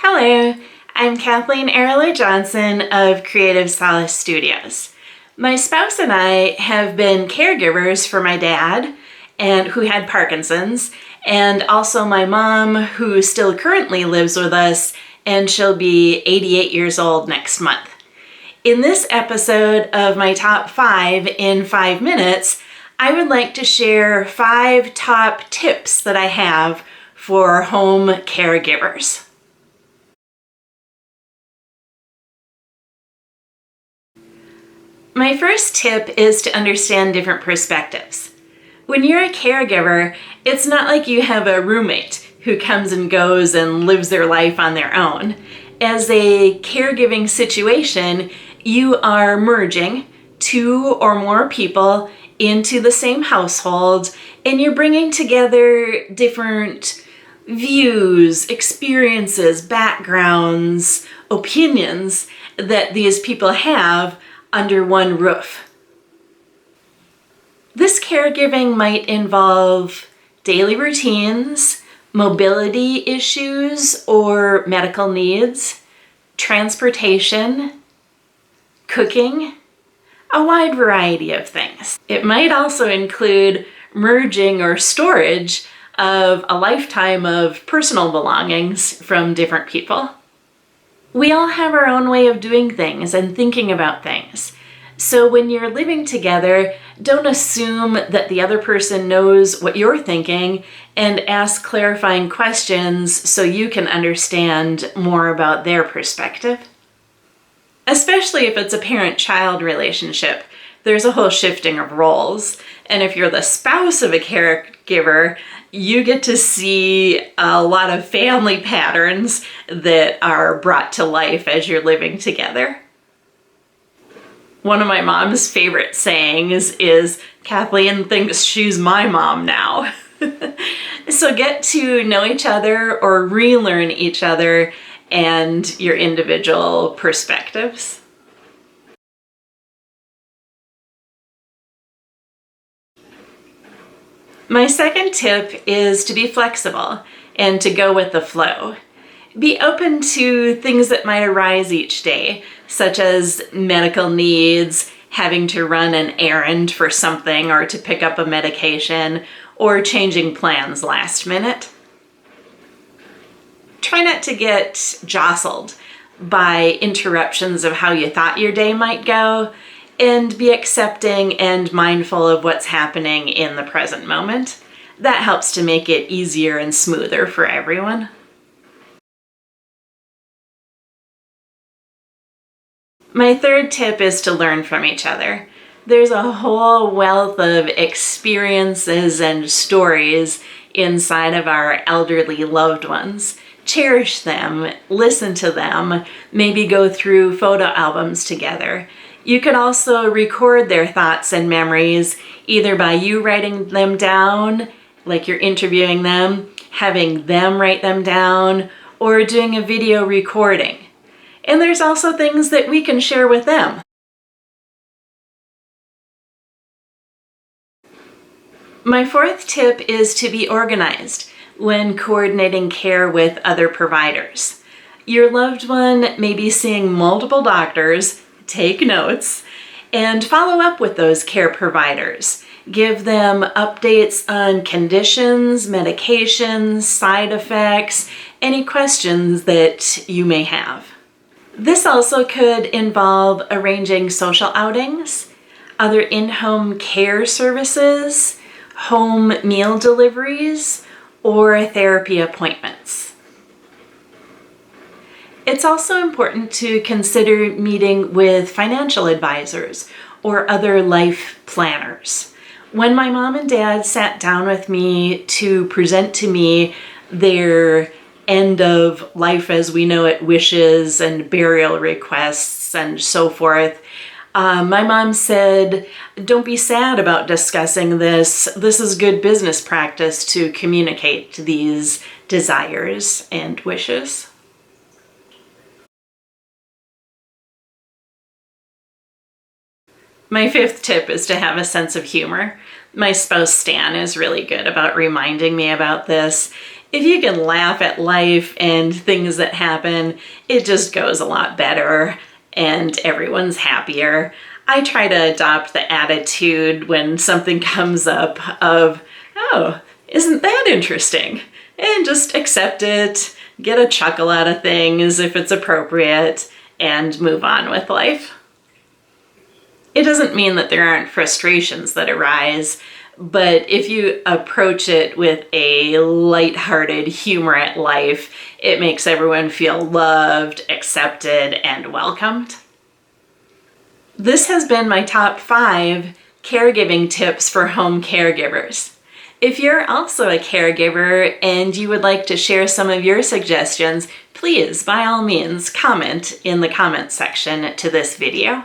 Hello, I'm Kathleen Arola-Johnson of Creative Solace Studios. My spouse and I have been caregivers for my dad, and who had Parkinson's, and also my mom, who still currently lives with us, and she'll be 88 years old next month. In this episode of my top 5 in 5 minutes, I would like to share 5 top tips that I have for home caregivers. My first tip is to understand different perspectives. When you're a caregiver, it's not like you have a roommate who comes and goes and lives their life on their own. As a caregiving situation, you are merging 2 or more people into the same household, and you're bringing together different views, experiences, backgrounds, opinions that these people have under one roof. This caregiving might involve daily routines, mobility issues or medical needs, transportation, cooking, a wide variety of things. It might also include merging or storage of a lifetime of personal belongings from different people. We all have our own way of doing things and thinking about things. So when you're living together, don't assume that the other person knows what you're thinking, and ask clarifying questions so you can understand more about their perspective. Especially if it's a parent-child relationship, there's a whole shifting of roles. And if you're the spouse of a caregiver, you get to see a lot of family patterns that are brought to life as you're living together. One of my mom's favorite sayings is, "Kathleen thinks she's my mom now." So get to know each other or relearn each other and your individual perspectives. My second tip is to be flexible and to go with the flow. Be open to things that might arise each day, such as medical needs, having to run an errand for something or to pick up a medication, or changing plans last minute. Try not to get jostled by interruptions of how you thought your day might go, and be accepting and mindful of what's happening in the present moment. That helps to make it easier and smoother for everyone. My third tip is to learn from each other. There's a whole wealth of experiences and stories inside of our elderly loved ones. Cherish them, listen to them, maybe go through photo albums together. You could also record their thoughts and memories, either by you writing them down, like you're interviewing them, having them write them down, or doing a video recording. And there's also things that we can share with them. My fourth tip is to be organized when coordinating care with other providers. Your loved one may be seeing multiple doctors. Take notes, and follow up with those care providers. Give them updates on conditions, medications, side effects, any questions that you may have. This also could involve arranging social outings, other in-home care services, home meal deliveries, or therapy appointments. It's also important to consider meeting with financial advisors or other life planners. When my mom and dad sat down with me to present to me their end of life as we know it wishes and burial requests and so forth, my mom said, "Don't be sad about discussing this. This is good business practice to communicate these desires and wishes." My fifth tip is to have a sense of humor. My spouse Stan is really good about reminding me about this, If you can laugh at life and things that happen, it just goes a lot better and everyone's happier. I try to adopt the attitude when something comes up of, oh, isn't that interesting? And just accept it, get a chuckle out of things if it's appropriate, and move on with life. It doesn't mean that there aren't frustrations that arise, but if you approach it with a lighthearted humor at life, it makes everyone feel loved, accepted, and welcomed. This has been my top 5 caregiving tips for home caregivers. If you're also a caregiver and you would like to share some of your suggestions, please, by all means, comment in the comments section to this video.